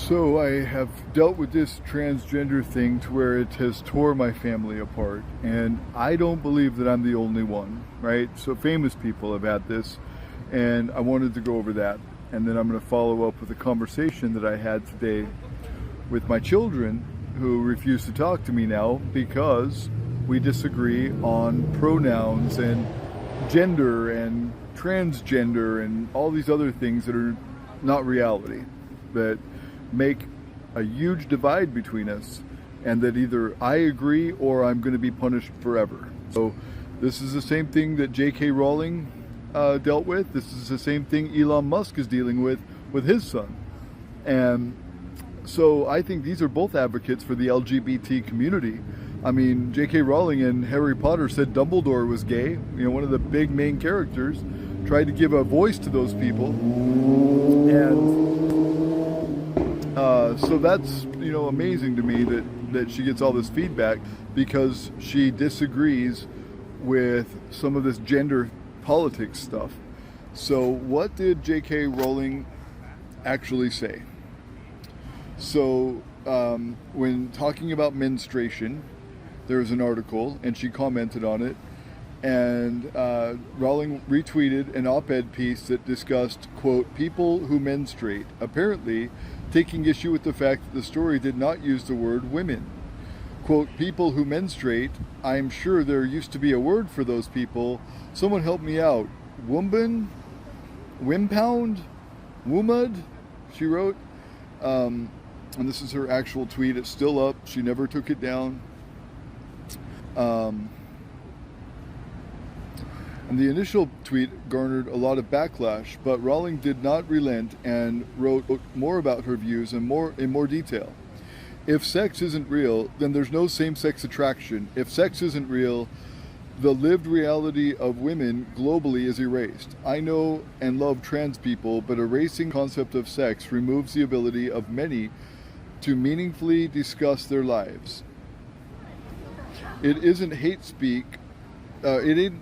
So I have dealt with this transgender thing to where it has tore my family apart, and I don't believe that I'm the only one, right? So famous people have had this, and I wanted to go over that, and then I'm going to follow up with a conversation that I had today with my children who refuse to talk to me now because we disagree on pronouns and gender and transgender and all these other things that are not reality, that make a huge divide between us, and that either I agree or I'm going to be punished forever. So this is the same thing that J.K. Rowling dealt with. This is the same thing Elon Musk is dealing with his son. And so I think these are both advocates for the LGBT community. I mean, J.K. Rowling in Harry Potter said Dumbledore was gay. You know, one of the big main characters tried to give a voice to those people. And so that's, you know, amazing to me that she gets all this feedback because she disagrees with some of this gender politics stuff. So what did J.K. Rowling actually say? So when talking about menstruation, there was an article and she commented on it, and Rowling retweeted an op-ed piece that discussed, quote, people who menstruate, apparently taking issue with the fact that the story did not use the word women. Quote, people who menstruate, I'm sure there used to be a word for those people. Someone help me out. Woman? Wimpound? Woomud? She wrote. And this is her actual tweet. It's still up. She never took it down. And the initial tweet garnered a lot of backlash, but Rowling did not relent and wrote more about her views and in more detail. If sex isn't real, then there's no same-sex attraction. If sex isn't real, the lived reality of women globally is erased. I know and love trans people, but erasing the concept of sex removes the ability of many to meaningfully discuss their lives. It isn't hate speak. It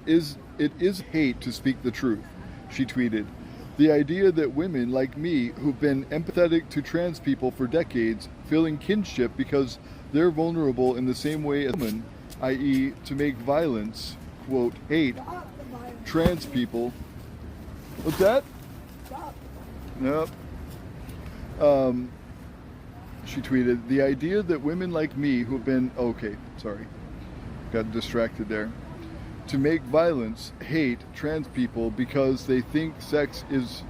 is hate to speak the truth, she tweeted. The idea that women like me, who've been empathetic to trans people for decades, feeling kinship because they're vulnerable in the same way as women, i.e. to make violence, quote, hate trans people. What's that? Nope. She tweeted, the idea that women like me who've been, got distracted there. To make violence, hate trans people because they think sex is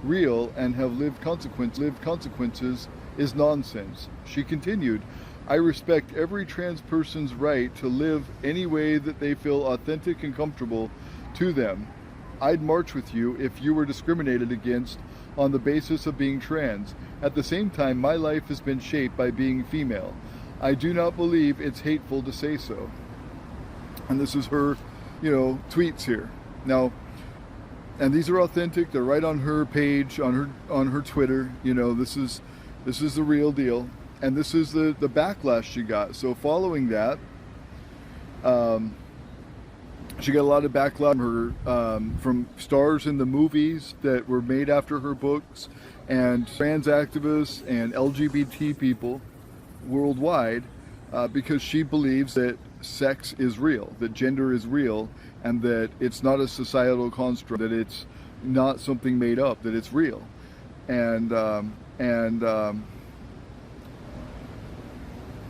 real and have lived consequences is nonsense. She continued, I respect every trans person's right to live any way that they feel authentic and comfortable to them. I'd march with you if you were discriminated against on the basis of being trans. At the same time, my life has been shaped by being female. I do not believe it's hateful to say so. And this is her, tweets here. Now, and these are authentic. They're right on her page, on her Twitter. This is the real deal. And this is the backlash she got. So following that, she got a lot of backlash from stars in the movies that were made after her books, and trans activists and LGBT people worldwide, because she believes that sex is real, that gender is real, and that it's not a societal construct, that it's not something made up, that it's real. And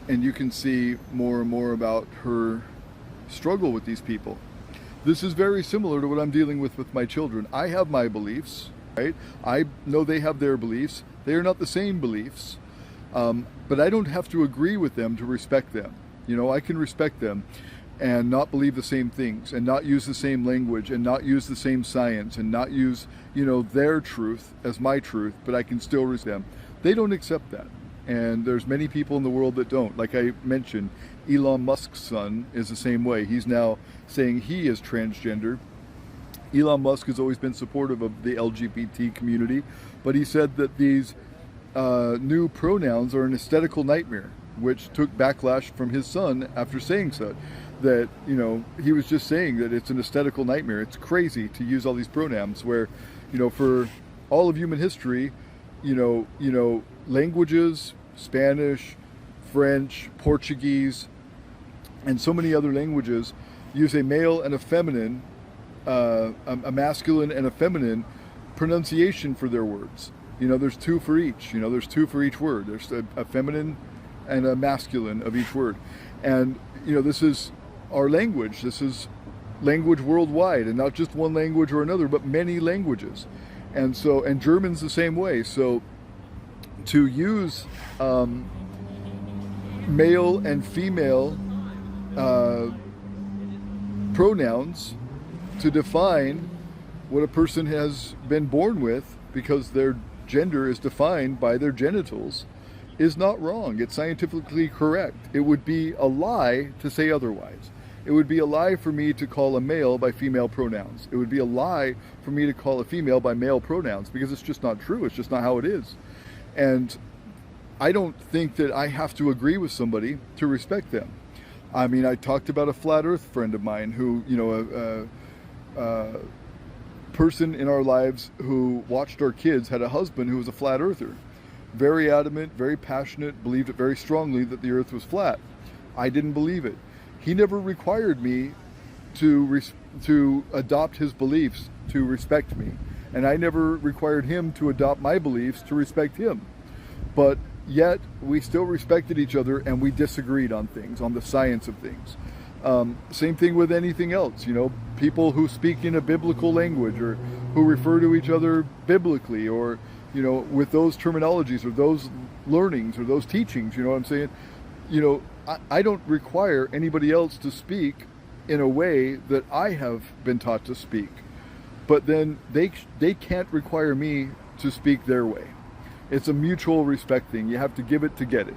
you can see more and more about her struggle with these people. This is very similar to what I'm dealing with my children. I have my beliefs, right? I know they have their beliefs. They are not the same beliefs, but I don't have to agree with them to respect them. I can respect them and not believe the same things and not use the same language and not use the same science and not use, their truth as my truth, but I can still respect them. They don't accept that. And there's many people in the world that don't. Like I mentioned, Elon Musk's son is the same way. He's now saying he is transgender. Elon Musk has always been supportive of the LGBT community, but he said that these new pronouns are an aesthetical nightmare, which took backlash from his son after saying so. That, he was just saying that it's an aesthetical nightmare. It's crazy to use all these pronouns where, for all of human history, languages, Spanish, French, Portuguese, and so many other languages use a male and a feminine, a masculine and a feminine pronunciation for their words. There's two for each. There's two for each word. There's a feminine and a masculine of each word. And, this is our language. This is language worldwide, and not just one language or another, but many languages. And German's the same way. So to use male and female pronouns to define what a person has been born with, because their gender is defined by their genitals, is not wrong. It's scientifically correct. It would be a lie to say otherwise. It would be a lie for me to call a male by female pronouns. It would be a lie for me to call a female by male pronouns, because it's just not true. It's just not how it is. And I don't think that I have to agree with somebody to respect them. I mean, I talked about a flat earth friend of mine who, a person in our lives who watched our kids had a husband who was a flat earther. Very adamant, very passionate, believed it very strongly that the earth was flat. I didn't believe it. He never required me to adopt his beliefs to respect me. And I never required him to adopt my beliefs to respect him. But yet we still respected each other, and we disagreed on things, on the science of things. Same thing with anything else. People who speak in a biblical language, or who refer to each other biblically, or with those terminologies or those learnings or those teachings. You know what I'm saying? I don't require anybody else to speak in a way that I have been taught to speak, but then they can't require me to speak their way. It's a mutual respect thing. You have to give it to get it.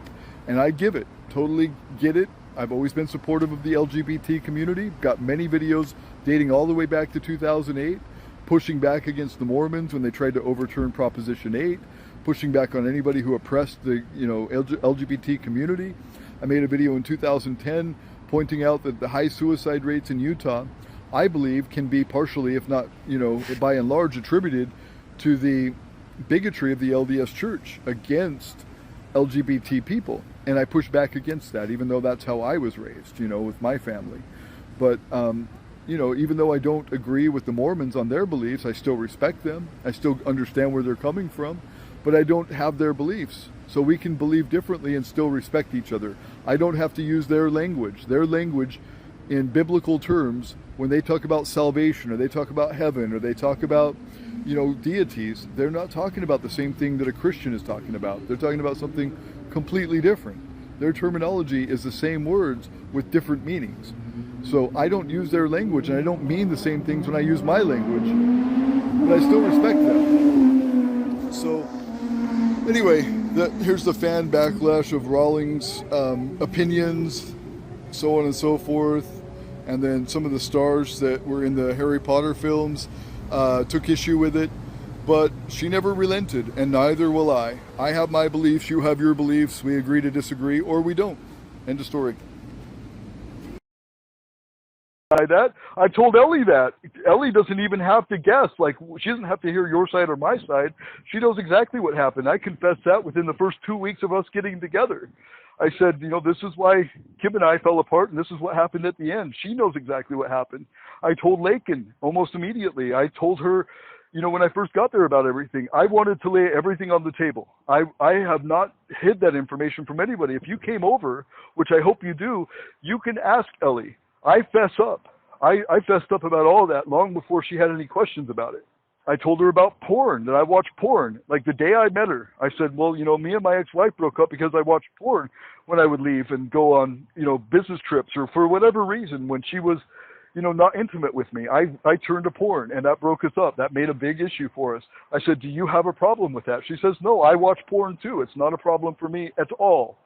And I give it, totally get it. I've always been supportive of the LGBT community. Got many videos dating all the way back to 2008, pushing back against the Mormons when they tried to overturn Proposition 8, pushing back on anybody who oppressed the LGBT community. I made a video in 2010 pointing out that the high suicide rates in Utah, I believe, can be partially, if not by and large, attributed to the bigotry of the LDS Church against LGBT people. And I push back against that, even though that's how I was raised, with my family. But, even though I don't agree with the Mormons on their beliefs, I still respect them. I still understand where they're coming from, but I don't have their beliefs. So we can believe differently and still respect each other. I don't have to use their language. Their language in biblical terms, when they talk about salvation, or they talk about heaven, or they talk about deities, they're not talking about the same thing that a Christian is talking about. They're talking about something completely different. Their terminology is the same words with different meanings. So I don't use their language, and I don't mean the same things when I use my language, but I still respect them. So anyway, here's the fan backlash of Rawlings' opinions, so on and so forth. And then some of the stars that were in the Harry Potter films took issue with it, but she never relented, and neither will I. I have my beliefs, you have your beliefs, we agree to disagree, or we don't. End of story. I told Ellie that. Ellie doesn't even have to guess. She doesn't have to hear your side or my side. She knows exactly what happened. I confessed that within the first 2 weeks of us getting together. I said, this is why Kim and I fell apart, and this is what happened at the end. She knows exactly what happened. I told Lakin almost immediately. I told her, when I first got there about everything, I wanted to lay everything on the table. I have not hid that information from anybody. If you came over, which I hope you do, you can ask Ellie. I fess up. I fessed up about all that long before she had any questions about it. I told her about porn, that I watched porn. Like the day I met her, I said, well, me and my ex-wife broke up because I watched porn when I would leave and go on, business trips, or for whatever reason when she was, not intimate with me. I turned to porn, and that broke us up. That made a big issue for us. I said, do you have a problem with that? She says, no, I watch porn too. It's not a problem for me at all.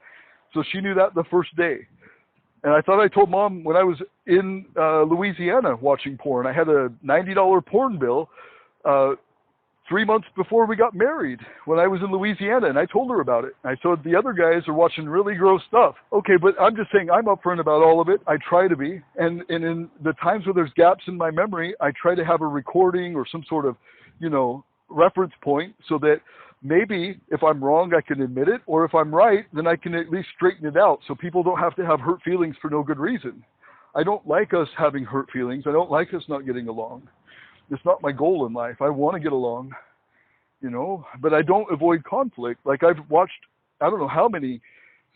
So she knew that the first day. And I thought I told Mom when I was in Louisiana watching porn. I had a $90 porn bill 3 months before we got married when I was in Louisiana, and I told her about it. I told the other guys are watching really gross stuff. Okay, but I'm just saying I'm upfront about all of it. I try to be. And in the times where there's gaps in my memory, I try to have a recording or some sort of, reference point so that maybe if I'm wrong, I can admit it, or if I'm right, then I can at least straighten it out so people don't have to have hurt feelings for no good reason. I don't like us having hurt feelings. I don't like us not getting along. It's not my goal in life. I want to get along, but I don't avoid conflict. Like I've watched, I don't know how many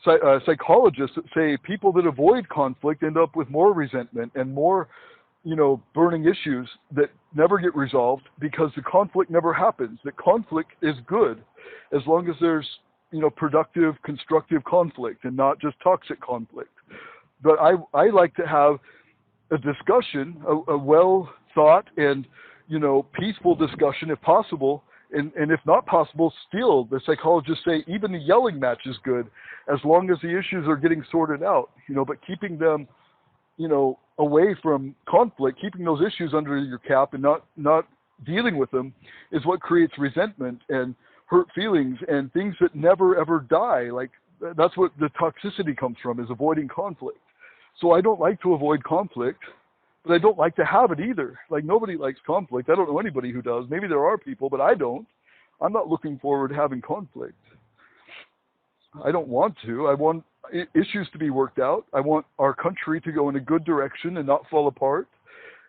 psychologists that say people that avoid conflict end up with more resentment and more burning issues that never get resolved because the conflict never happens. That conflict is good as long as there's, productive, constructive conflict and not just toxic conflict. But I like to have a discussion, a well thought and, peaceful discussion if possible. And if not possible, still, the psychologists say even the yelling match is good as long as the issues are getting sorted out, but keeping them, away from conflict, keeping those issues under your cap and not dealing with them is what creates resentment and hurt feelings and things that never ever die. Like that's what the toxicity comes from, is avoiding conflict. So I don't like to avoid conflict, but I don't like to have it either. Like nobody likes conflict. I don't know anybody who does. Maybe there are people, but I don't. I'm not looking forward to having conflict. I don't want to. I want issues to be worked out. I want our country to go in a good direction and not fall apart.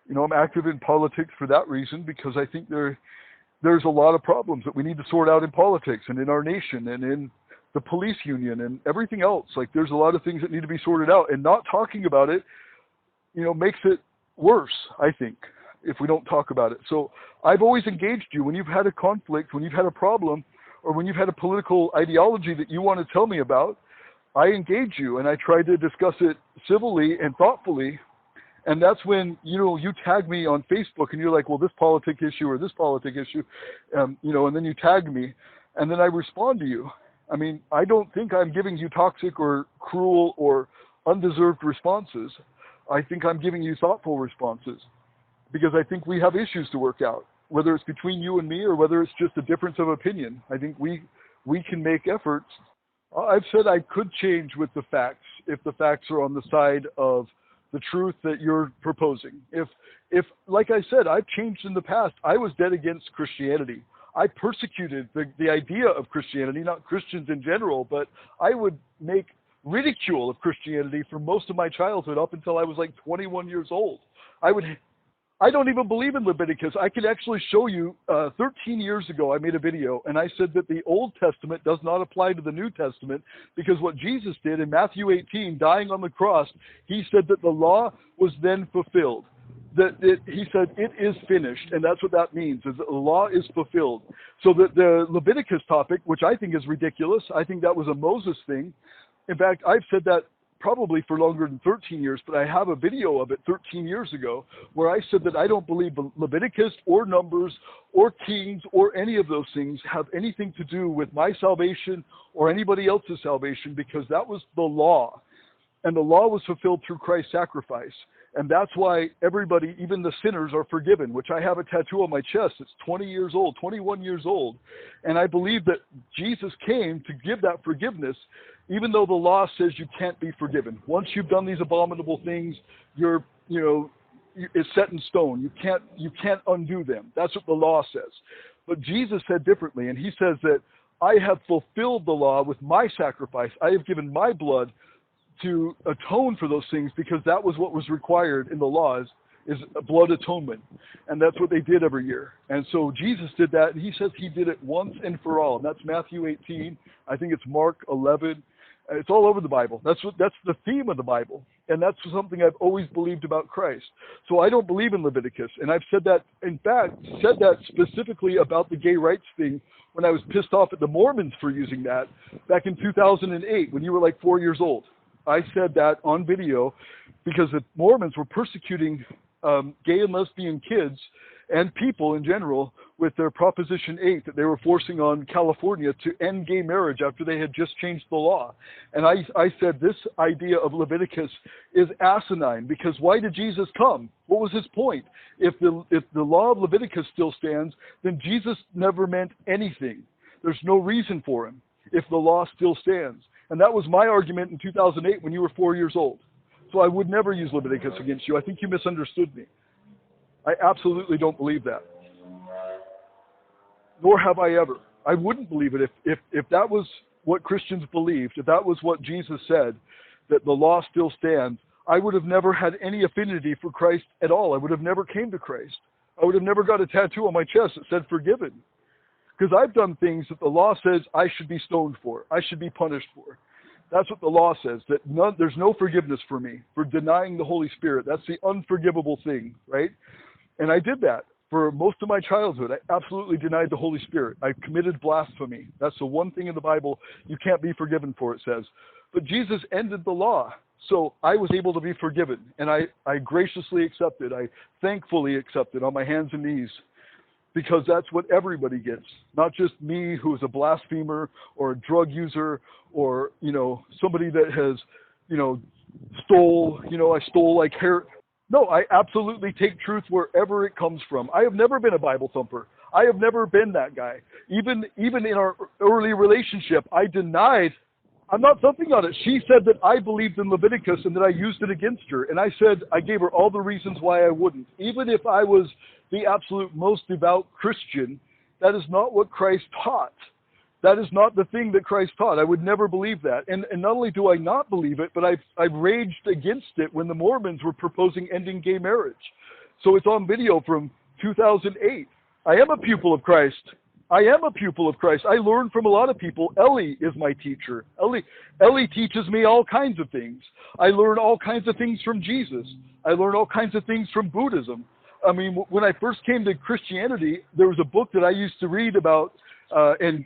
I'm active in politics for that reason, because I think there's a lot of problems that we need to sort out in politics and in our nation and in the police union and everything else. Like there's a lot of things that need to be sorted out, and not talking about it, makes it worse, I think, if we don't talk about it. So I've always engaged you when you've had a conflict, when you've had a problem, or when you've had a political ideology that you want to tell me about. I engage you and I try to discuss it civilly and thoughtfully. And that's when, you tag me on Facebook and you're like, well, this politic issue or this politic issue, and then you tag me and then I respond to you. I mean, I don't think I'm giving you toxic or cruel or undeserved responses. I think I'm giving you thoughtful responses because I think we have issues to work out, whether it's between you and me or whether it's just a difference of opinion. I think we can make efforts. I've said I could change with the facts if the facts are on the side of the truth that you're proposing. If like I said, I've changed in the past. I was dead against Christianity. I persecuted the idea of Christianity, not Christians in general, but I would make ridicule of Christianity for most of my childhood up until I was like 21 years old. I don't even believe in Leviticus. I can actually show you 13 years ago I made a video and I said that the Old Testament does not apply to the New Testament because what Jesus did in Matthew 18, dying on the cross, he said that the law was then fulfilled. He said it is finished, and that's what that means, is that the law is fulfilled. So that the Leviticus topic, which I think is ridiculous, I think that was a Moses thing. In fact, I've said that probably for longer than 13 years, but I have a video of it 13 years ago where I said that I don't believe Leviticus or Numbers or Kings or any of those things have anything to do with my salvation or anybody else's salvation, because that was the law. And the law was fulfilled through Christ's sacrifice. And that's why everybody, even the sinners, are forgiven, which I have a tattoo on my chest. It's 20 years old, 21 years old. And I believe that Jesus came to give that forgiveness, even though the law says you can't be forgiven. Once you've done these abominable things, it's set in stone. You can't undo them. That's what the law says. But Jesus said differently, and he says that I have fulfilled the law with my sacrifice. I have given my blood to atone for those things, because that was what was required in the laws, is a blood atonement. And that's what they did every year. And so Jesus did that, and he says he did it once and for all. And that's Matthew 18. I think it's Mark 11. It's all over the Bible. That's the theme of the Bible. And that's something I've always believed about Christ. So I don't believe in Leviticus. And I've said that, in fact, said that specifically about the gay rights thing when I was pissed off at the Mormons for using that back in 2008 when you were like 4 years old. I said that on video because the Mormons were persecuting gay and lesbian kids and people in general with their Proposition 8 that they were forcing on California to end gay marriage after they had just changed the law. And I said this idea of Leviticus is asinine, because why did Jesus come? What was his point? If the law of Leviticus still stands, then Jesus never meant anything. There's no reason for him if the law still stands. And that was my argument in 2008 when you were 4 years old. So I would never use Leviticus against you. I think you misunderstood me. I absolutely don't believe that. Nor have I ever. I wouldn't believe it if that was what Christians believed, if that was what Jesus said, that the law still stands. I would have never had any affinity for Christ at all. I would have never came to Christ. I would have never got a tattoo on my chest that said forgiven. Because I've done things that the law says I should be stoned for. I should be punished for. That's what the law says, that there's no forgiveness for me for denying the Holy Spirit. That's the unforgivable thing, right? And I did that for most of my childhood. I absolutely denied the Holy Spirit. I committed blasphemy. That's the one thing in the Bible you can't be forgiven for, it says. But Jesus ended the law. So I was able to be forgiven, and I graciously accepted. I thankfully accepted on my hands and knees, because that's what everybody gets, not just me who is a blasphemer or a drug user or, somebody that has, I stole like hair. No, I absolutely take truth wherever it comes from. I have never been a Bible thumper. I have never been that guy. Even in our early relationship, I denied. I'm not thumping on it. She said that I believed in Leviticus and that I used it against her. And I said, I gave her all the reasons why I wouldn't. Even if I was the absolute most devout Christian, that is not what Christ taught. That is not the thing that Christ taught. I would never believe that. And not only do I not believe it, but I've raged against it when the Mormons were proposing ending gay marriage. So it's on video from 2008. I am a pupil of Christ. I am a pupil of Christ. I learn from a lot of people. Ellie is my teacher. Ellie teaches me all kinds of things. I learn all kinds of things from Jesus. I learn all kinds of things from Buddhism. I mean, when I first came to Christianity, there was a book that I used to read about and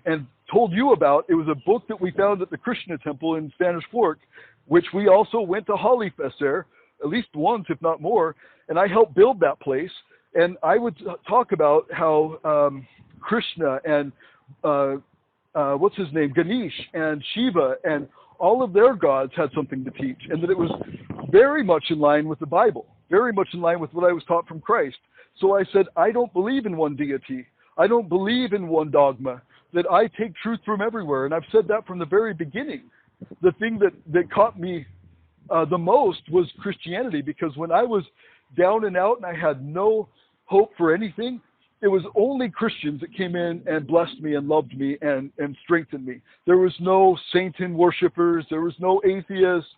told you about. It was a book that we found at the Krishna Temple in Spanish Fork, which we also went to Holly Fest there, at least once, if not more, and I helped build that place. And I would talk about how Krishna and what's his name, Ganesh and Shiva and all of their gods had something to teach, and that it was very much in line with the Bible, very much in line with what I was taught from Christ. So I said, I don't believe in one deity. I don't believe in one dogma, that I take truth from everywhere. And I've said that from the very beginning. The thing that caught me the most was Christianity, because when I was down and out and I had no hope for anything, it was only Christians that came in and blessed me and loved me and strengthened me. There was no Satan worshipers. There was no atheists.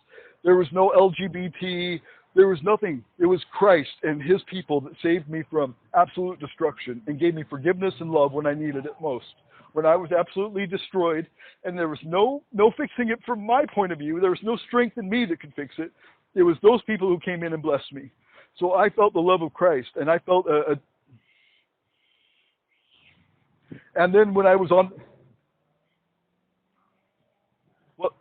There was no LGBT. There was nothing. It was Christ and his people that saved me from absolute destruction and gave me forgiveness and love when I needed it most. When I was absolutely destroyed and there was no fixing it from my point of view. There was no strength in me that could fix it. It was those people who came in and blessed me. So I felt the love of Christ, and I felt and then when I was on, well,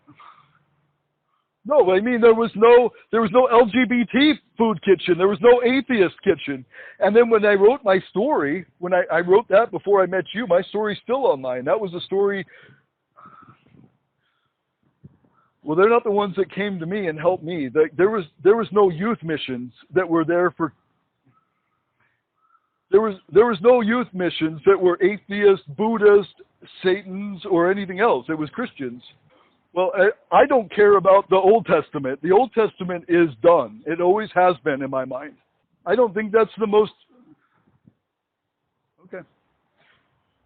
no, I mean there was no LGBT food kitchen, there was no atheist kitchen. And then when I wrote my story, when I wrote that before I met you, my story's still online. That was a story. Well, they're not the ones that came to me and helped me. There was no youth missions that were there for. There was no youth missions that were atheist, Buddhist, Satans, or anything else. It was Christians. Well, I don't care about the Old Testament. The Old Testament is done. It always has been in my mind. I don't think that's the most. Okay.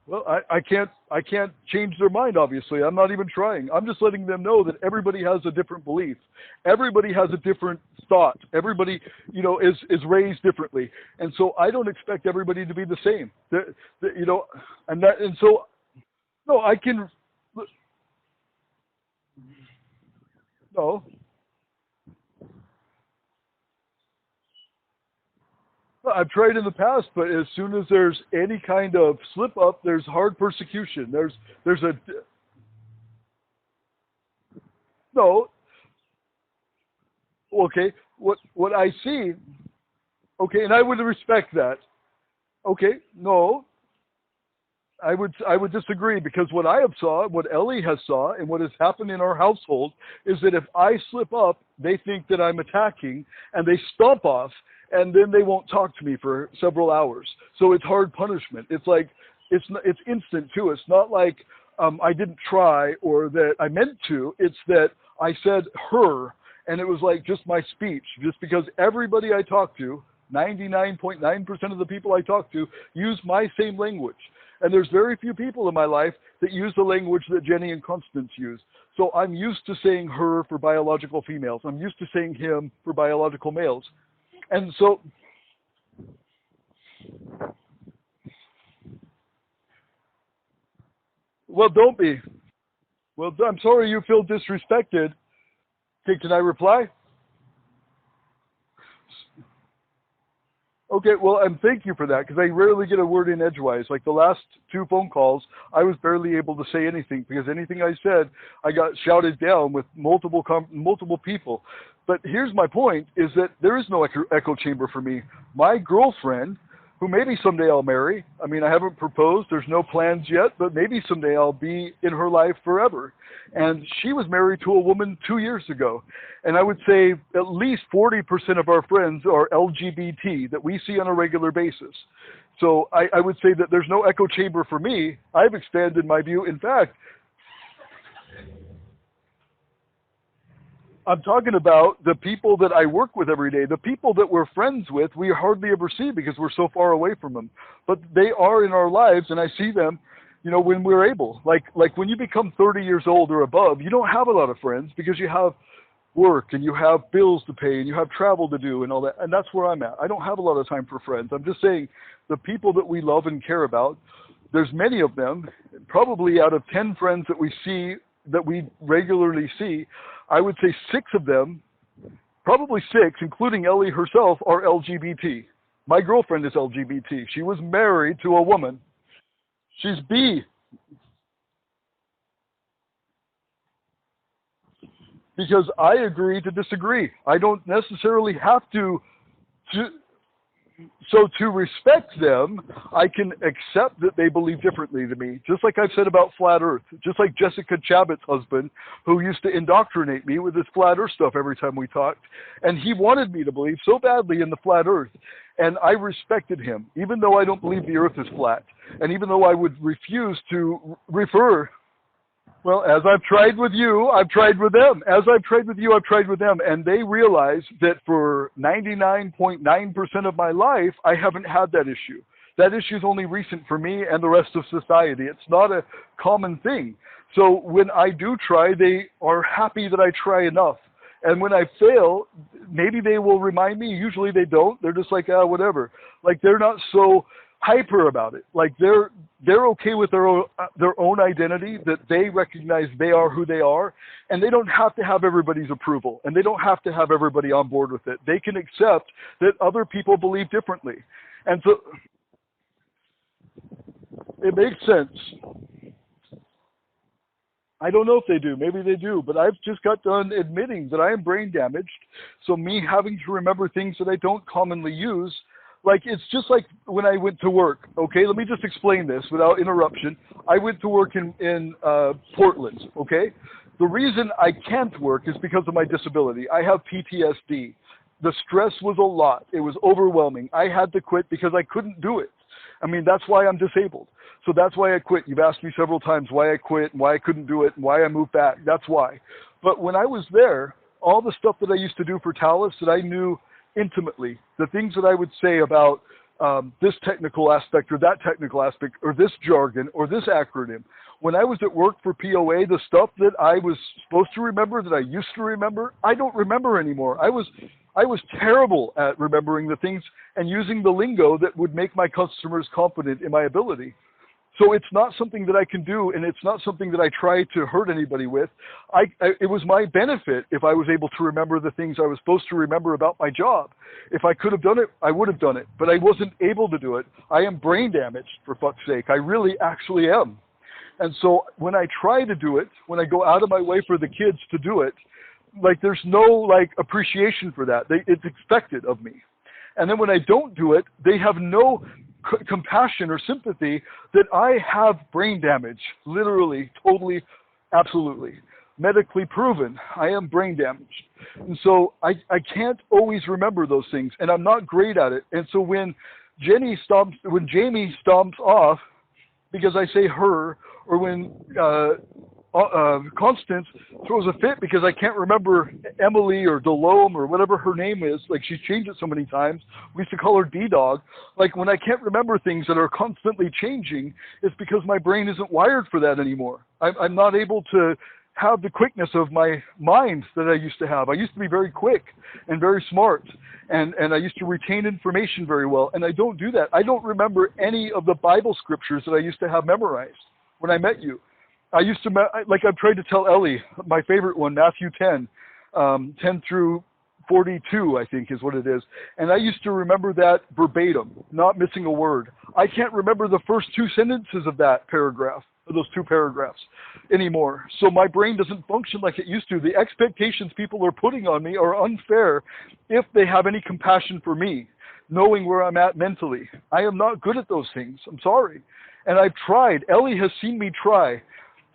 Well, I can't change their mind, obviously. I'm not even trying. I'm just letting them know that everybody has a different belief. Everybody has a different thought. Everybody, is raised differently. And so I don't expect everybody to be the same. No, I can, no. I've tried in the past, but as soon as there's any kind of slip up, there's hard persecution. No. Okay. What I see. Okay, and I would respect that. Okay. No. I would disagree, because what I have saw, what Ellie has saw, and what has happened in our household is that if I slip up, they think that I'm attacking, and they stomp off, and then they won't talk to me for several hours. So it's hard punishment. It's like it's instant too. It's not like I didn't try or that I meant to. It's that I said her, and it was like just my speech. Just because everybody I talk to, 99.9% of the people I talk to, use my same language. And there's very few people in my life that use the language that Jenny and Constance use. So I'm used to saying her for biological females. I'm used to saying him for biological males. And so, well, don't be. Well, I'm sorry you feel disrespected. Okay, can I reply? Okay, well, and thank you for that, because I rarely get a word in edgewise. Like the last two phone calls, I was barely able to say anything, because anything I said, I got shouted down with multiple people. But here's my point, is that there is no echo chamber for me. My girlfriend, who maybe someday I'll marry, I mean, I haven't proposed, there's no plans yet, but maybe someday I'll be in her life forever. And she was married to a woman 2 years ago. And I would say at least 40% of our friends are LGBT that we see on a regular basis. So I would say that there's no echo chamber for me. I've expanded my view. In fact, I'm talking about the people that I work with every day. The people that we're friends with, we hardly ever see because we're so far away from them. But they are in our lives, and I see them, you know, when we're able. Like when you become 30 years old or above, you don't have a lot of friends because you have work and you have bills to pay and you have travel to do and all that. And that's where I'm at. I don't have a lot of time for friends. I'm just saying the people that we love and care about, there's many of them, probably out of 10 friends that we see, that we regularly see, I would say 6 of them, probably 6, including Ellie herself, are LGBT. My girlfriend is LGBT. She was married to a woman. She's B. Because I agree to disagree. I don't necessarily have to so to respect them, I can accept that they believe differently to me. Just like I've said about flat earth. Just like Jessica Chabot's husband, who used to indoctrinate me with his flat earth stuff every time we talked. And he wanted me to believe so badly in the flat earth. And I respected him, even though I don't believe the earth is flat. And even though I would refuse to refer. Well, as I've tried with you, I've tried with them. As I've tried with you, I've tried with them. And they realize that for 99.9% of my life, I haven't had that issue. That issue is only recent for me and the rest of society. It's not a common thing. So when I do try, they are happy that I try enough. And when I fail, maybe they will remind me. Usually they don't. They're just like, whatever. Like they're not so hyper about it. Like they're okay with their own identity, that they recognize they are who they are, and they don't have to have everybody's approval, and they don't have to have everybody on board with it. They can accept that other people believe differently. And so it makes sense. I don't know if they do. Maybe they do. But I've just got done admitting that I am brain damaged. So me having to remember things that I don't commonly use, like it's just like when I went to work. Okay, let me just explain this without interruption. I went to work in Portland. Okay, the reason I can't work is because of my disability. I have PTSD. The stress was a lot. It was overwhelming. I had to quit because I couldn't do it. I mean, that's why I'm disabled. So that's why I quit. You've asked me several times why I quit and why I couldn't do it and why I moved back. That's why. But when I was there, all the stuff that I used to do for Talis that I knew intimately, the things that I would say about this technical aspect or that technical aspect or this jargon or this acronym, when I was at work for POA, the stuff that I was supposed to remember, that I used to remember, I don't remember anymore. I was terrible at remembering the things and using the lingo that would make my customers confident in my ability. So it's not something that I can do, and it's not something that I try to hurt anybody with. It was my benefit if I was able to remember the things I was supposed to remember about my job. If I could have done it, I would have done it, but I wasn't able to do it. I am brain damaged, for fuck's sake. I really actually am. And so when I try to do it, when I go out of my way for the kids to do it, like there's no like appreciation for that. It's expected of me. And then when I don't do it, they have no compassion or sympathy that I have brain damage. Literally, totally, absolutely. Medically proven, I am brain damaged. And so I can't always remember those things, and I'm not great at it. And so when Jamie stomps off because I say her, or when Constance throws a fit because I can't remember Emily or Delome or whatever her name is. Like, she's changed it so many times. We used to call her D-Dog. Like, when I can't remember things that are constantly changing, it's because my brain isn't wired for that anymore. I'm not able to have the quickness of my mind that I used to have. I used to be very quick and very smart, and I used to retain information very well, and I don't do that. I don't remember any of the Bible scriptures that I used to have memorized when I met you. I used to, like I've tried to tell Ellie, my favorite one, Matthew 10, 10 through 42, I think is what it is. And I used to remember that verbatim, not missing a word. I can't remember the first two sentences of that paragraph, of those two paragraphs anymore. So my brain doesn't function like it used to. The expectations people are putting on me are unfair if they have any compassion for me, knowing where I'm at mentally. I am not good at those things. I'm sorry. And I've tried. Ellie has seen me try.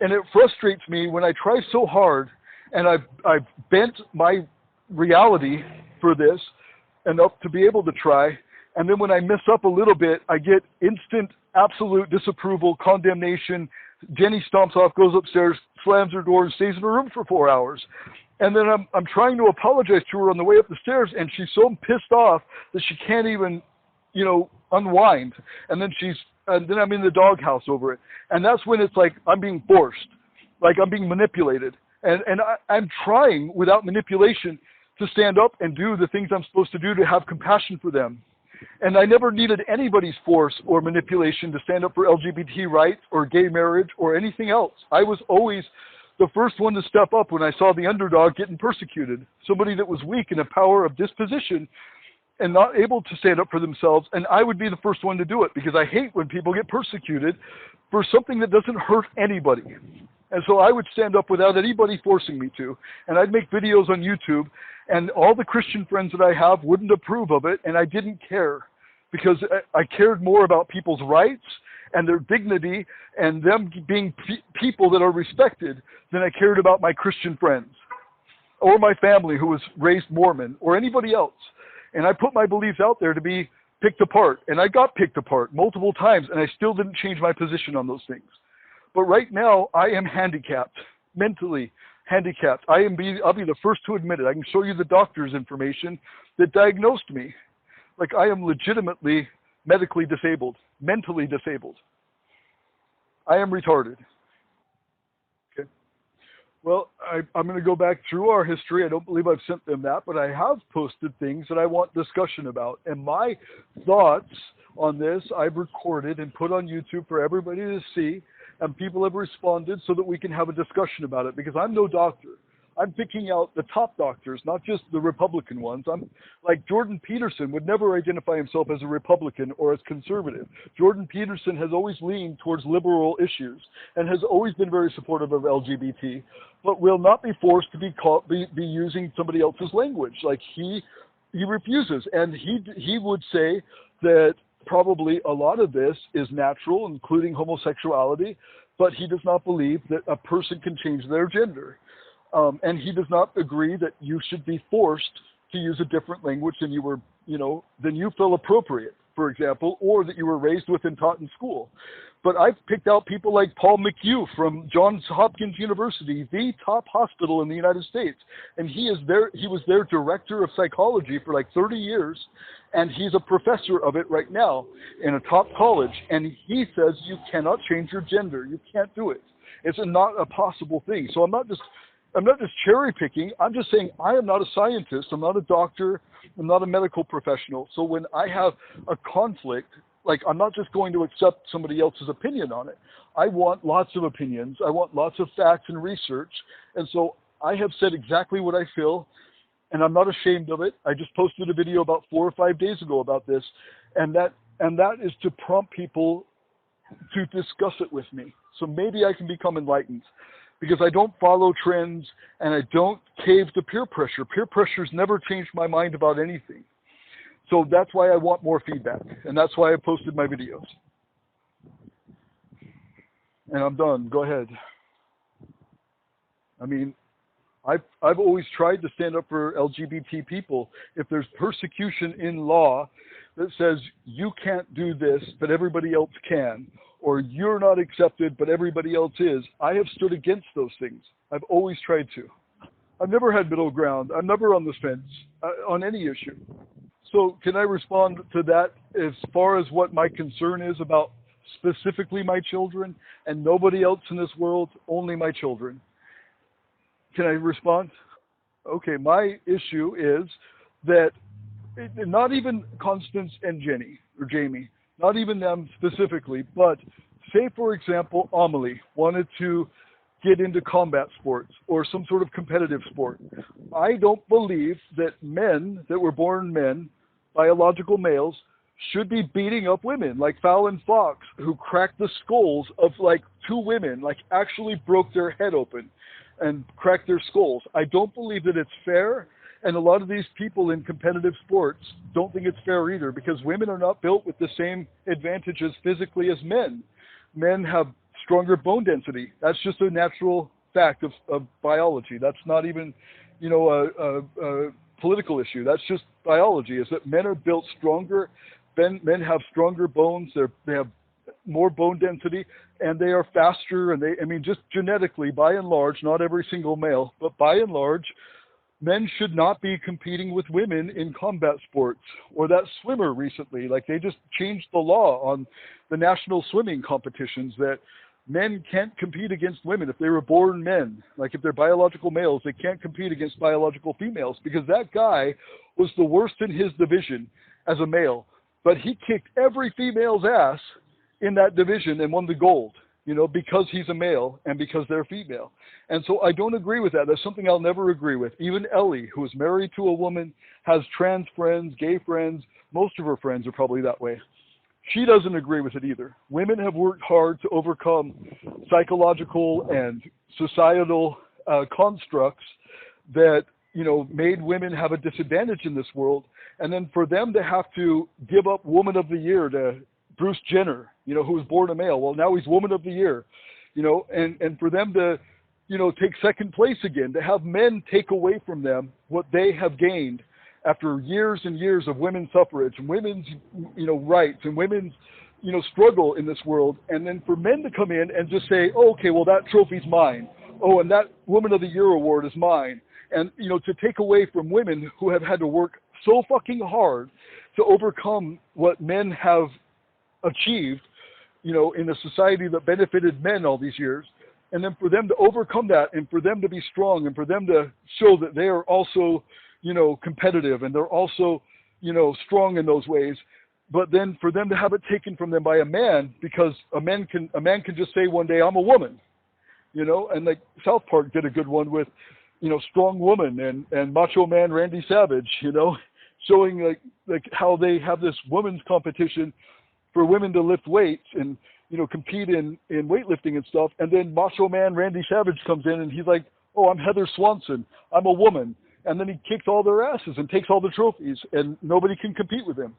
And it frustrates me when I try so hard and I've bent my reality for this enough to be able to try. And then when I mess up a little bit, I get instant, absolute disapproval, condemnation. Jenny stomps off, goes upstairs, slams her door, and stays in her room for 4 hours. And then I'm trying to apologize to her on the way up the stairs, and she's so pissed off that she can't even, unwind. And then I'm in the doghouse over it. And that's when it's like I'm being forced, like I'm being manipulated. And I'm trying without manipulation to stand up and do the things I'm supposed to do to have compassion for them. And I never needed anybody's force or manipulation to stand up for LGBT rights or gay marriage or anything else. I was always the first one to step up when I saw the underdog getting persecuted, somebody that was weak in a power of disposition and not able to stand up for themselves. And I would be the first one to do it because I hate when people get persecuted for something that doesn't hurt anybody. And so I would stand up without anybody forcing me to. And I'd make videos on YouTube, and all the Christian friends that I have wouldn't approve of it, and I didn't care because I cared more about people's rights and their dignity and them being people that are respected than I cared about my Christian friends or my family who was raised Mormon or anybody else. And I put my beliefs out there to be picked apart, and I got picked apart multiple times, and I still didn't change my position on those things. But right now, I am handicapped, mentally handicapped. I'll be the first to admit it. I can show you the doctor's information that diagnosed me. Like, I am legitimately medically disabled, mentally disabled. I am retarded. Okay. Well, I'm going to go back through our history. I don't believe I've sent them that, but I have posted things that I want discussion about. And my thoughts on this, I've recorded and put on YouTube for everybody to see. And people have responded so that we can have a discussion about it, because I'm no doctor. I'm picking out the top doctors, not just the Republican ones. I'm like Jordan Peterson would never identify himself as a Republican or as conservative. Jordan Peterson has always leaned towards liberal issues and has always been very supportive of LGBT, but will not be forced to be using somebody else's language. Like he refuses, and he would say that probably a lot of this is natural, including homosexuality, but he does not believe that a person can change their gender. And he does not agree that you should be forced to use a different language than than you feel appropriate, for example, or that you were raised with and taught in school. But I've picked out people like Paul McHugh from Johns Hopkins University, the top hospital in the United States. And he was their director of psychology for like 30 years. And he's a professor of it right now in a top college. And he says you cannot change your gender. You can't do it. It's not a possible thing. So I'm not just cherry picking. I'm just saying I am not a scientist. I'm not a doctor. I'm not a medical professional. So when I have a conflict, like, I'm not just going to accept somebody else's opinion on it. I want lots of opinions. I want lots of facts and research. And so I have said exactly what I feel, and I'm not ashamed of it. I just posted a video about 4 or 5 days ago about this, and that is to prompt people to discuss it with me. So maybe I can become enlightened, because I don't follow trends and I don't cave to peer pressure. Peer pressure's never changed my mind about anything. So that's why I want more feedback, and that's why I posted my videos. And I'm done. Go ahead. I mean, I've always tried to stand up for LGBT people. If there's persecution in law that says you can't do this, but everybody else can, or you're not accepted, but everybody else is. I have stood against those things. I've always tried to. I've never had middle ground. I'm never on the fence on any issue. So can I respond to that as far as what my concern is about specifically my children and nobody else in this world, only my children? Can I respond? Okay, my issue is that not even Constance and Jenny or Jamie, not even them specifically, but say, for example, Amelie wanted to get into combat sports or some sort of competitive sport. I don't believe that men that were born men, biological males, should be beating up women like Fallon Fox, who cracked the skulls of like 2 women, like actually broke their head open and cracked their skulls. I don't believe that it's fair. And a lot of these people in competitive sports don't think it's fair either, because women are not built with the same advantages physically as men. Men have stronger bone density. That's just a natural fact of biology. That's not even, a political issue. That's just biology, is that men are built stronger. Men have stronger bones. They have more bone density, and they are faster. And just genetically, by and large, not every single male, but by and large, men should not be competing with women in combat sports. Or that swimmer recently, like they just changed the law on the national swimming competitions that men can't compete against women if they were born men. Like if they're biological males, they can't compete against biological females, because that guy was the worst in his division as a male. But he kicked every female's ass in that division and won the gold, because he's a male and because they're female. And so I don't agree with that. That's something I'll never agree with. Even Ellie, who is married to a woman, has trans friends, gay friends. Most of her friends are probably that way. She doesn't agree with it either. Women have worked hard to overcome psychological and societal constructs that, made women have a disadvantage in this world. And then for them to have to give up Woman of the Year to Bruce Jenner, who was born a male. Well, now he's Woman of the Year, and for them to, take second place again, to have men take away from them what they have gained after years and years of women's suffrage and women's, rights and women's, struggle in this world. And then for men to come in and just say, oh, okay, well, that trophy's mine. Oh, and that Woman of the Year award is mine. And, to take away from women who have had to work so fucking hard to overcome what men have achieved, in a society that benefited men all these years. And then for them to overcome that and for them to be strong and for them to show that they are also, competitive and they're also, strong in those ways. But then for them to have it taken from them by a man, because a man can just say one day, I'm a woman, and like South Park did a good one with, Strong Woman and Macho Man Randy Savage, showing like how they have this women's competition for women to lift weights and, compete in weightlifting and stuff. And then Macho Man Randy Savage comes in and he's like, oh, I'm Heather Swanson. I'm a woman. And then he kicks all their asses and takes all the trophies and nobody can compete with him.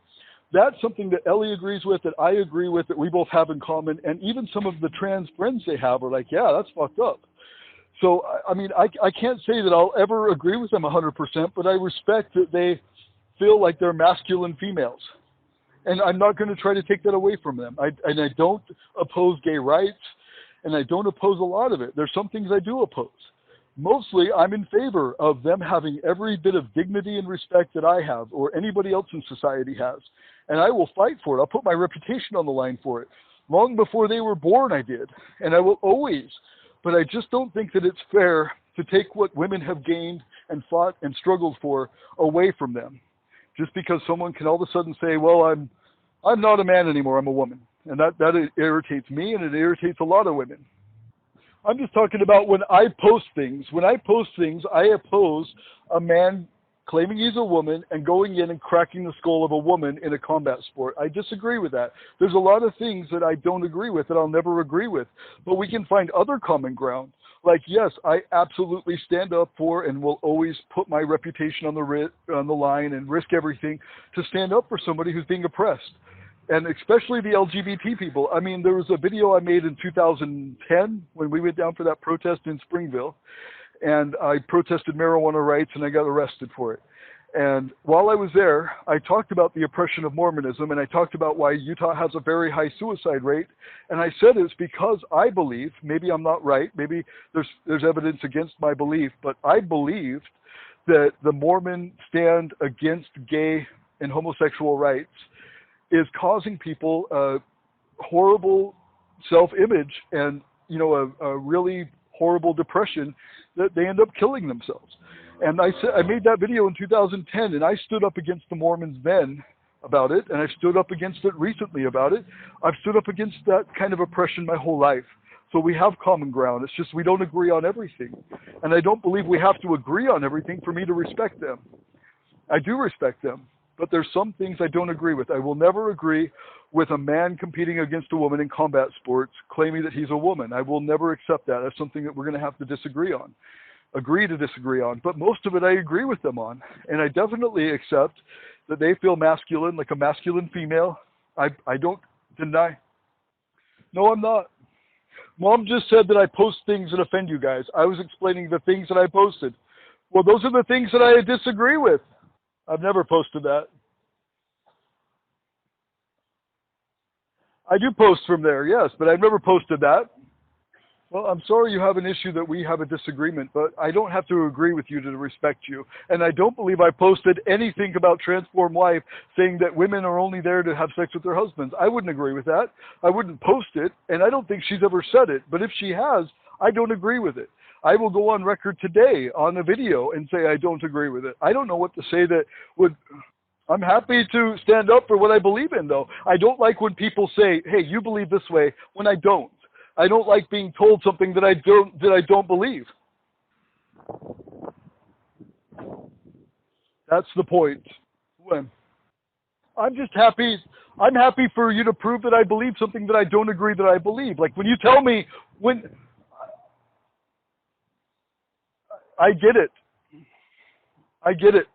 That's something that Ellie agrees with, that I agree with, that we both have in common. And even some of the trans friends they have are like, yeah, that's fucked up. So, I can't say that I'll ever agree with them 100%, but I respect that they feel like they're masculine females. And I'm not going to try to take that away from them. I don't oppose gay rights, and I don't oppose a lot of it. There's some things I do oppose. Mostly, I'm in favor of them having every bit of dignity and respect that I have or anybody else in society has. And I will fight for it. I'll put my reputation on the line for it. Long before they were born, I did. And I will always. But I just don't think that it's fair to take what women have gained and fought and struggled for away from them. Just because someone can all of a sudden say, well, I'm not a man anymore, I'm a woman. And that irritates me, and it irritates a lot of women. I'm just talking about when I post things. When I post things, I oppose a man claiming he's a woman and going in and cracking the skull of a woman in a combat sport. I disagree with that. There's a lot of things that I don't agree with, that I'll never agree with. But we can find other common ground. Like, yes, I absolutely stand up for and will always put my reputation on the line and risk everything to stand up for somebody who's being oppressed. And especially the LGBT people. There was a video I made in 2010 when we went down for that protest in Springville. And I protested marijuana rights and I got arrested for it. And while I was there, I talked about the oppression of Mormonism, and I talked about why Utah has a very high suicide rate. And I said it's because I believe, maybe I'm not right, maybe there's evidence against my belief, but I believed that the Mormon stand against gay and homosexual rights is causing people a horrible self-image and, you know, a really horrible depression that they end up killing themselves. And I made that video in 2010, and I stood up against the Mormons then about it, and I've stood up against it recently about it. I've stood up against that kind of oppression my whole life. So we have common ground. It's just we don't agree on everything. And I don't believe we have to agree on everything for me to respect them. I do respect them, but there's some things I don't agree with. I will never agree with a man competing against a woman in combat sports claiming that he's a woman. I will never accept that. That's something that we're going to have to disagree on. Agree to disagree on, but most of it I agree with them on. And I definitely accept that they feel masculine, like a masculine female. I don't deny. No, I'm not. Mom just said that I post things that offend you guys. I was explaining the things that I posted. Well, those are the things that I disagree with. I've never posted that. I do post from there, yes, but I've never posted that. Well, I'm sorry you have an issue that we have a disagreement, but I don't have to agree with you to respect you. And I don't believe I posted anything about Transform Life saying that women are only there to have sex with their husbands. I wouldn't agree with that. I wouldn't post it, and I don't think she's ever said it. But if she has, I don't agree with it. I will go on record today on a video and say I don't agree with it. I don't know what to say that would... I'm happy to stand up for what I believe in, though. I don't like when people say, hey, you believe this way, when I don't. I don't like being told something that I don't believe. That's the point. I'm just happy. I'm happy for you to prove that I believe something that I don't agree that I believe. Like when you tell me I get it. I get it.